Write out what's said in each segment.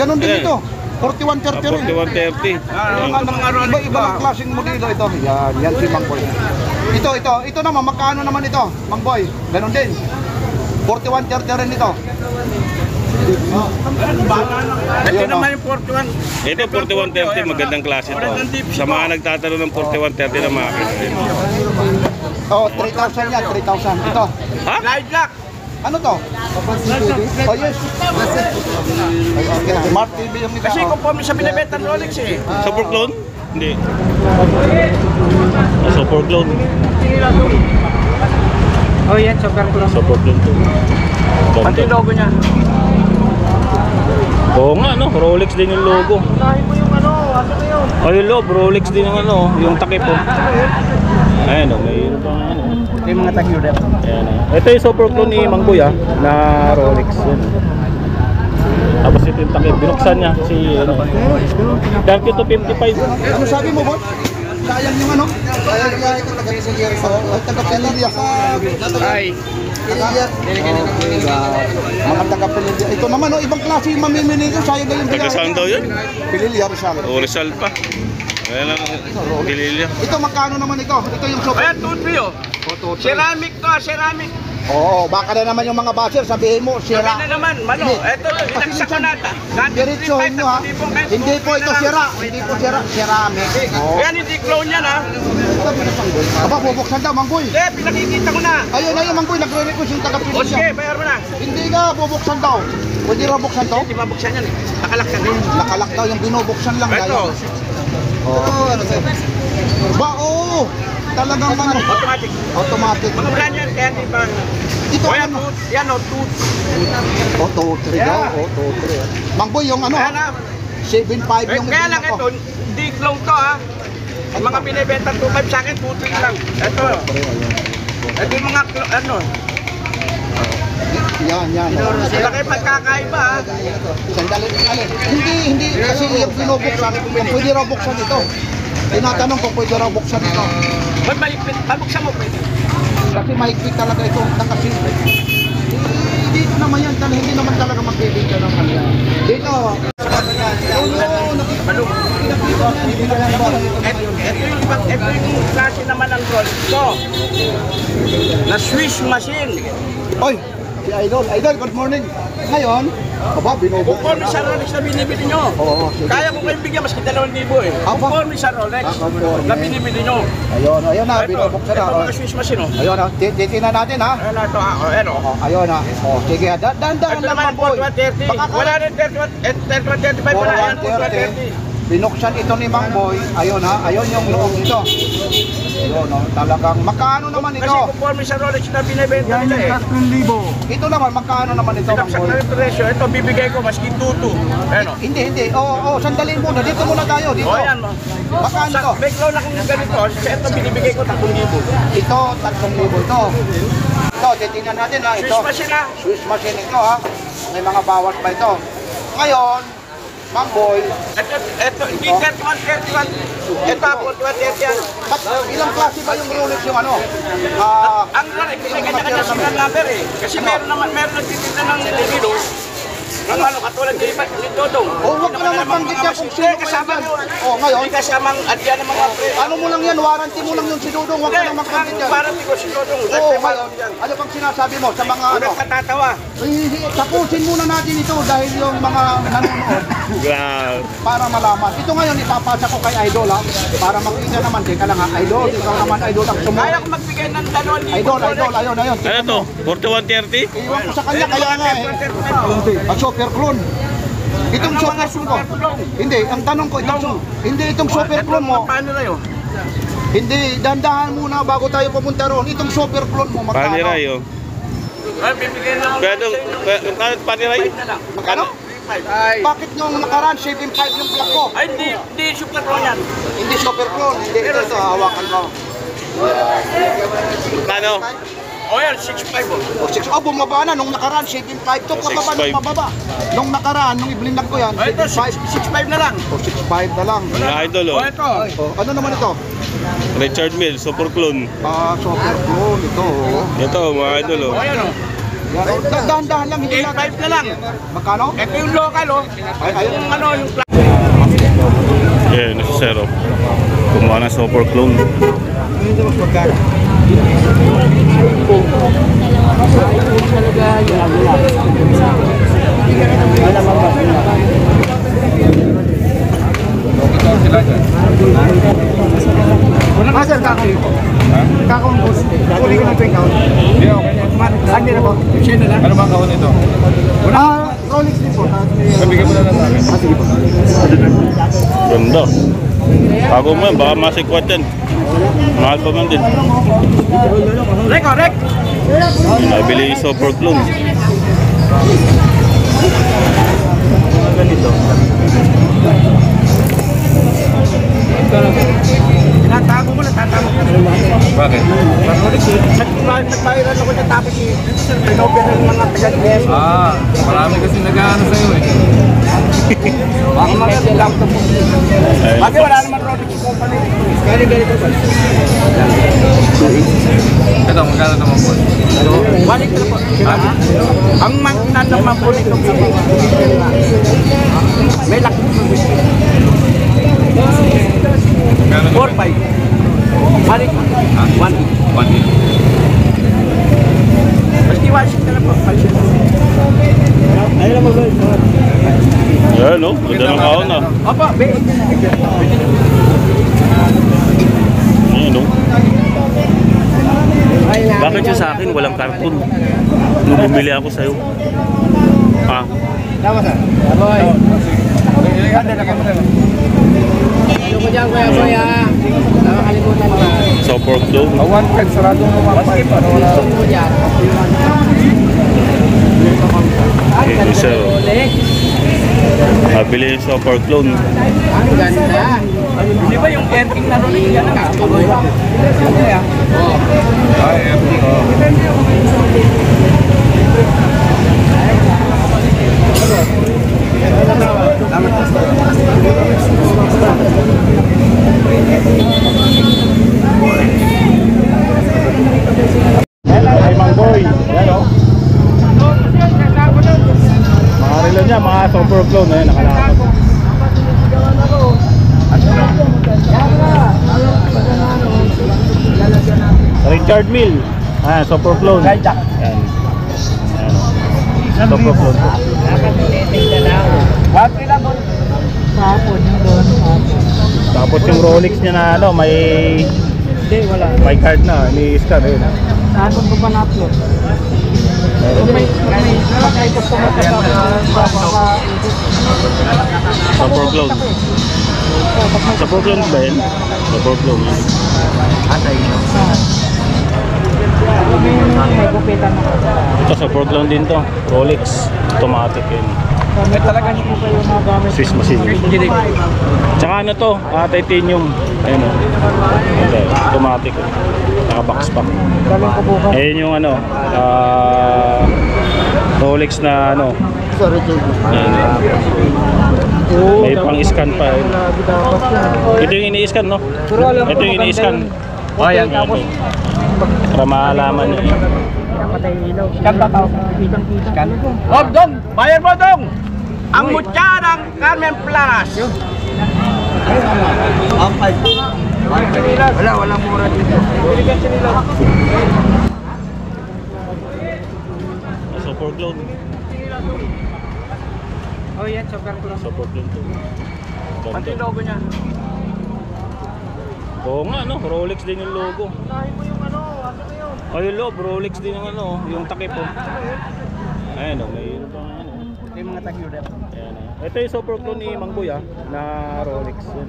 Ganon din ito. 4130 rin. 4130. Iba-ibang klaseng modelo ito. Yan si Mang Boy. Ito naman, magkano naman ito, Mang Boy? Ganon din. 4130 rin ito. Ito naman yung 41. Ito 4130, magandang klase ito. Sa mga nagtatanong ng 4130 na makakita din. Oh, 3,000 yan, 3,000. Ito. Ha? Light lock. Ano to? Oh, yes. Okay, Smart TV yung ito. Kasi kung po sa binibenta ng Rolex eh. Super clone? Hindi. Super clone. Oh yan, super clone. Super clone to. Ano yung logo niya? Oo nga, no? Rolex din yung logo. Unahin mo yung ano, asa na yun? Oh, yung loob, Rolex din yung ano, yung takip po. Ayan o, mayroon pang ano. Ito yung mga tag-yun. Ayan o. Ito yung super clone ni Mang Boy na Rolex. Yan. Tapos ito yung takip, binuksan niya kasi ano. 30 to 55. Ano sabi mo, boss? Sayang yung ano? Sayang yung taga-Pililya. Ay. Mga taga-Pililya. Ito naman, ibang klase yung mamimili nyo. Sayang na yung Taga saan daw yun? Pililya, Rizal. O, Rizal pa. Ayan ang Pililya. Ito, magkano naman ito? Ito yung super. Ayan, toothpick oh. Ceramic to, ceramic. Oo, baka na naman yung mga basher, sabihin mo, Sabi sira. na naman, malo. Ito, inaksa ko nata. Diretsohin nyo ha. Hindi po ito sira. Hindi po sira. Ceramic. Oo. Yan, hindi clone yan ha. Aba, bubuksan daw, Manggoy. Eh, pinakikita ko na. Ayun, Manggoy, nagre-request yung O sige, taga-Pililya. bayar mo na. Hindi nga, bubuksan daw. Pwede raw buksan to? Hindi ba buksan yan eh. Nakalak yan eh. Nakalak daw, yung binubuksan lang. Ito. Oo, ano sa'yo? Ba, oo. Talagang ano. Automatic. Automatic. Mga brand yan, kaya hindi pa. Ito O yan, ano? tooth. Yan o, tooth. Auto 3 daw. Auto 3. Mangboy, yung ano? Ayan ha. 7.5 yung Kaya lang ibig ito, ako. hindi clone to ha. Ang mga binibenta 2.5 sa akin, 2.3 lang. Ito. Ito yung mga, ano. Yan. Sila kayo pagkakaiba ha. Sandali. Hindi. Kasi yung binubuksan, kung pwede raw buksan ito. Tinatanong kung pwede raw buksan ito. Ba't mahigpit? Pabuksan mo pwede. Kasi mahigpit talaga ito. Nakasimple. Dito naman yan. Hindi naman talaga magbibigay ng kanila. Dito. Ito yung klase naman ng roll. Ito. Na Swiss machine. Oy, si Idol. Idol, good morning. Ngayon, Conforme sa Rolex na binibili nyo. Oo, sige. Kaya ko kayong bigyan maski 2,000 eh. Conforme sa Rolex na binibili nyo. Ayun na, binubuksan na. Ito mga Swiss machine oh. Ayun na, titignan natin ha. Ayan na ito ha. Ayan o. Ayun na. Sige, dandan Ito naman po, 230. Wala rin 31, 35 wala. Ayan po, 230. Binuksan ito ni Mang Boy. Ayun ha, ayun yung loob nito. Ayun no, talagang magkano naman Kasi ito? conforme sa Rolex na binibenta nila eh. Ito naman, magkano naman ito, Mang Sinaksak Boy? na yung presyo. Ito bibigay ko maski 2,2. Ayan o. Hindi. Oo, sandaliin muna. Dito muna tayo, dito. O ayan o. Magkano to? May clown akong ganito. Ito binibigay ko 3,000. Ito, 3,000 ito. Ito, titingnan natin ha. Ito, Swiss machine ha. Swiss machine ito ha. May mga bawas pa ito. Ngayon, Mang Boy, Ito, hindi 31. Ito ako, 230 yan. ilang klase ba yung Rolex yung ano? Ang Rolex, may kanya-kanya silang number eh. Kasi meron nagtitinda ng libido. Ang ano, katulad ni Dodong. Huwag ko lang mabanggit yan kung sino kasama yan. mo. Ngayon, Hindi kasamang adyan ng mga pre. ano mo lang yan, warranty mo lang yung si Dudong, huwag ka lang magbanggit yan. Parang di ko si Dodong. Ngayon, ano pang sinasabi mo sa mga ano? Unang katatawa. Tapusin muna natin ito dahil yung mga nanonood Grabe. para malaman. Ito ngayon, ipapasa ko kay Idol ha, para makita naman, teka lang ha, Idol, ikaw naman Idol ang Kaya sumunod. ko magbigay ng 2,000. Idol, ayun. Ano to? 4130? Iwan ko sa kanya, kaya nga eh. Ang super clone. Itong super clone ko. Hindi, ang tanong ko, itong super clone mo, Paano na yun? hindi, dandahan muna bago tayo pumunta roon. Itong super clone mo, magkano? Paniray oh. Ay, bibigay na ako. Pero, paniray? Magkano? Bakit yung nakaraan, 7.5 yung black ko? Ay, hindi super clone yan. Hindi super clone, hindi. Ito, hawakan mo. Kano? O yan, 6.5 oh. Bumaba na. Nung nakaraan, 7.5 to. Pababa nung mababa. Nung nakaraan, nung iblindag ko yan, Ito, 7.5. 6.5 na lang. 6.5 na lang. Mga idol O oh. ito. Ano naman ito? Richard Mille, super clone. Super clone ito. Ito mga idol oh. O yan o. Dahan-dahan lang, hindi lang. 8.5 na lang. Magkano? Ito yung local, oh. Yung ano, yung Yan, si Sir. Kumuha ng super clone. Sir, kakong. Kakong boss. Uli ko ng pink out. Hindi, okay na. Hindi na po. Ano bang kahon ito? Rolex din po. Sabigyan mo na lang sa akin. Sige po. Ganda. Bago mo yan, baka masikwat yan. Mahal pa man din. Correct. Nabili yung super clone. Ganito. Tinatago mo, natatago mo. Bakit? Nag-viral ako niya tapos pinopera ng mga taga-US. Marami kasi nag-ano sa'yo eh. Baka mga laptop mo. Ayun. Bakit wala naman Rolex company? Kaya ganito ba? Ito, magkano naman po? Balik na po. Ang magnan naman po nito. May laki. Magkano naman? 4-5. Balik. 1. 1 year. Basti Washington na po. Ayun naman ba? Yan, no? Ganda ng kahon, ah. Opo, Ayan, no? Bakit yung sa akin walang karton? Nung bumili ako sa'yo. Ah, Tama sir. Boy. Ano mo dyan, kuya boy ah? Nakakalimutan ka. super clone. 1 sarado mo mga Gusto mo dyan. Ayan, yung sir. Nabili yung super clone. Ang ganda. di ba yung air king na Rolex yan ang kaboy? Ay, Mangboy. Yan, o. Mga relo niya, mga super clone. Ayan, nakalapat. Richard Mill. Ayan, super clone. Ayan. Ayan, o. Super clone. Tapos yung Rolex niya na ano, may may card na, may scan yun. Saan ko pa na-upload? Kahit gusto mo Super clone. Super clone ba yun? Super clone. may gupitan na. Ito super clone din to. Rolex. Automatic yun. Talaga hindi ko pa yung mga gamit. Swiss machine. Tsaka ano to? Titanium. Ayun o. Ito, automatic. Naka-box pa. Galing ko bukas. Ayun yung ano. Rolex na ano. Sorry, Jake. May pang-scan pa. Ito yung ini-scan, no? Ito yung ini-scan. Ayan. Tapos, para maalaman nyo. patay yung ilaw. Scan ba tao? Kitang-kitang. Oh, Dong! Bayar mo, Dong! Ang mutya ng Carmen Planas. Walang mura dito. Super clone. Oh, yan. Super clone. Super clone to. Pati Ganda. logo niya. Oo nga, no? Rolex din yung logo. Unahin mo yung ano na yun? Oh, yung loob, Rolex din yung ano, yung takip po. Ayan o, may ano pang ano. Ito yung mga tag-urep. Ayan o. Ito yung super clone ni Mangboy na Rolex. Yun.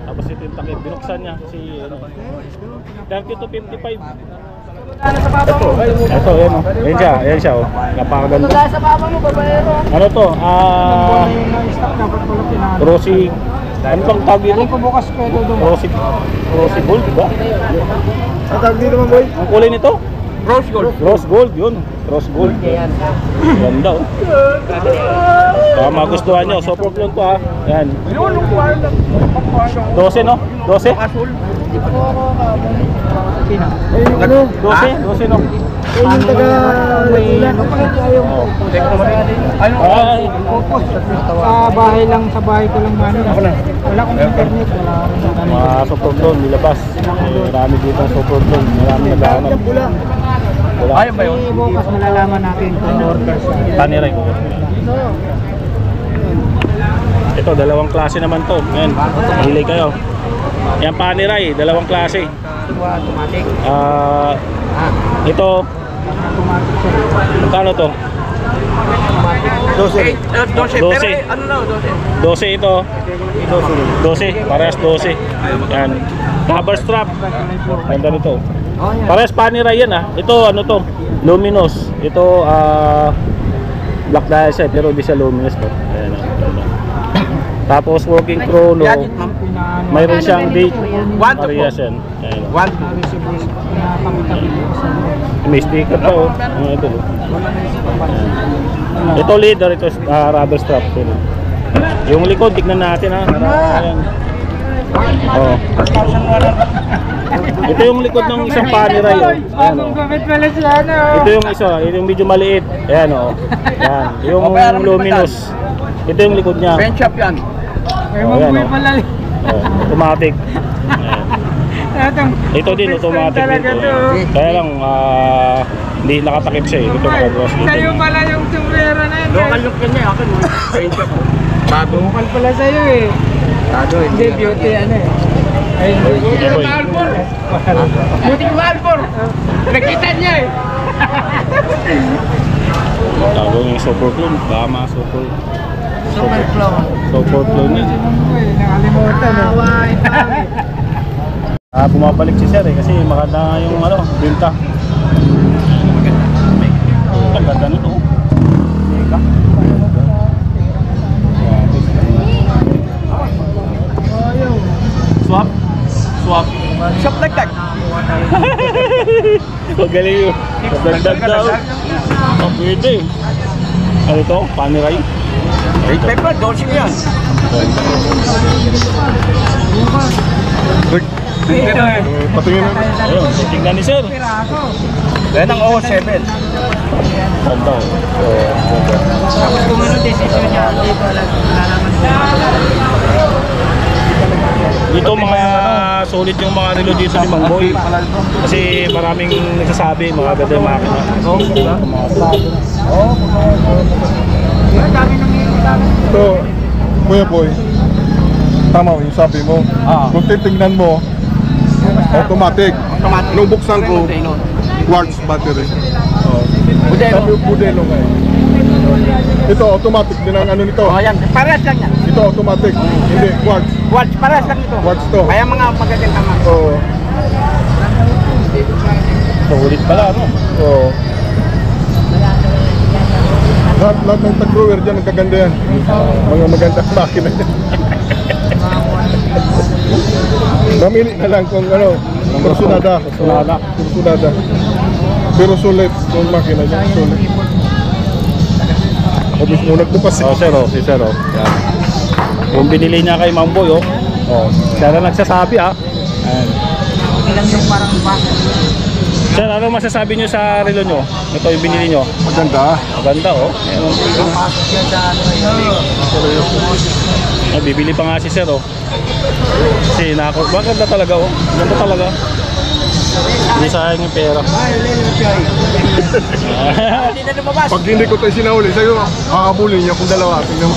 Tapos ito yung takip, binuksan niya si ano. Dark ito 55. Ano sa baba mo? Ito, yan o. Yan siya o. Napakaganda. Wala sa baba mo, babaero. Ano to? Yung na-stock na, ba't wala pinahalo? Rosy. Ano bang tawag dito? Galing ko bukas ko ito doon. Rosy gold, ba? Ang tag dito man, boy? Ang kulay nito? Rose gold. Rose gold, yun. Rose gold. Ganda oh. Baka magustuhan nyo. Super clone to ha. Yan. 12 no? 12? Sino? Ano? 12 no? Yung taga Laguna. Ay, Sa bahay lang, sa bahay ko lang mano. Wala akong internet, wala akong mga support doon, nilabas. Marami dito ang support doon. Marami naghahanap. Wala. Ayaw ba yun? Bukas malalaman natin kung order sa Paniray ko. Ito, dalawang klase naman to. Ayan, hilay kayo. Yan paniray, dalawang klase. automatic. Ito, magkano to? 12. 12. 12. Pero ano na, 12 12. ito. 12, parehas 12. Yan. Rubber strap. Ganda nito. Parehas paniray yan ah. Ito ano to? Luminous. Ito black dial siya pero di siya luminous to. Ayan. Tapos working chrono. Mayroon siyang date. 1 to 4. Parehas yan. Ayan. 1 to May sticker pa oh. Ito. Ito leader, ito rubber strap. Yung likod, tignan natin ha. Ayan. Oh. Ito yung likod ng isang paniray oh. Ayan oh. Ito yung isa, ito yung medyo maliit. Ayan oh. Ayan. Yung luminous. Ito yung likod niya. bench up yan. Oh, ayan oh. Oh, automatic. Ayan. Ito din automatic dito. Kaya lang hindi nakatakip siya eh. Ito nakabukas dito. Sa'yo pala yung tumera na yun. Local look yan eh. Akin bench up. Bago. Local pala sa'yo eh. Bago eh. Hindi, beauty ano eh. Ayun, beauty Boy. Malbor. Beauty Malbor. Nakita niya eh. Tawag yung super clone. Baka mga super clone niya. Nakalimutan eh. Bumabalik si sir eh kasi maganda nga yung ano, binta. Ang ganda nito. Swap? Swap. Shop like that. Magaling yun. Dagdag daw. Oh, pwede. Ano ito? Paniray? Red pepper, 12 yan. Patingin na. Ayun, tingnan ni sir. Yan ang 07. Ganda oh. Tapos kung ano decision niya, dito lang nalaman ko. Dito mga solid yung mga relo dito ni Mang Boy. Kasi maraming nagsasabi, mga ganda yung makina. Ito, Kuya Boy, tama yung sabi mo. Kung titignan mo, automatic. Nung buksan ko, quartz battery. Sabi yung Budelo ngayon. Ito, automatic din ang ano nito. Oh, yan. Parehas lang yan. Ito, automatic. Hindi, quartz. Watch, parehas lang ito. Quartz to. Kaya mga magagandang tama. Oo. Solid pala, no? Oo. Lahat ng tag-grower dyan, magkaganda yan. Mga magandang makina yan. Mamili na lang kung ano, kursunada. Kursunada. Pero sulit yung makina niya, sulit. Obis mo nagbukas. Oh, sir, oh, si sir, oh. Yan. Kung binili niya kay Mang Boy, oh. Oh, siya na nagsasabi, ah. Ayan. Ilang yung parang basa. Sir, ano masasabi niyo sa relo niyo? Ito yung binili niyo. Maganda. Maganda, oh. Ayan. Ah, bibili pa nga si sir, oh. Kasi maganda talaga, oh. Maganda talaga. Hindi sayang yung pera. Hindi na lumabas. Pag hindi ko tayo sinahuli sa'yo, makakabulin niya kung dalawa. Tingnan mo.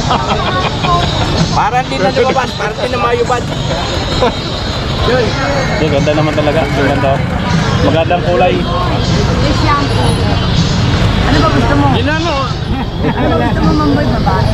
Parang hindi na lumabas. Parang hindi na mayubad. Yung ganda naman talaga. Ganda, oh. Magandang kulay. Ano ba gusto mo? Hindi na, no? Ano ba gusto mo, Mang Boy? Babae?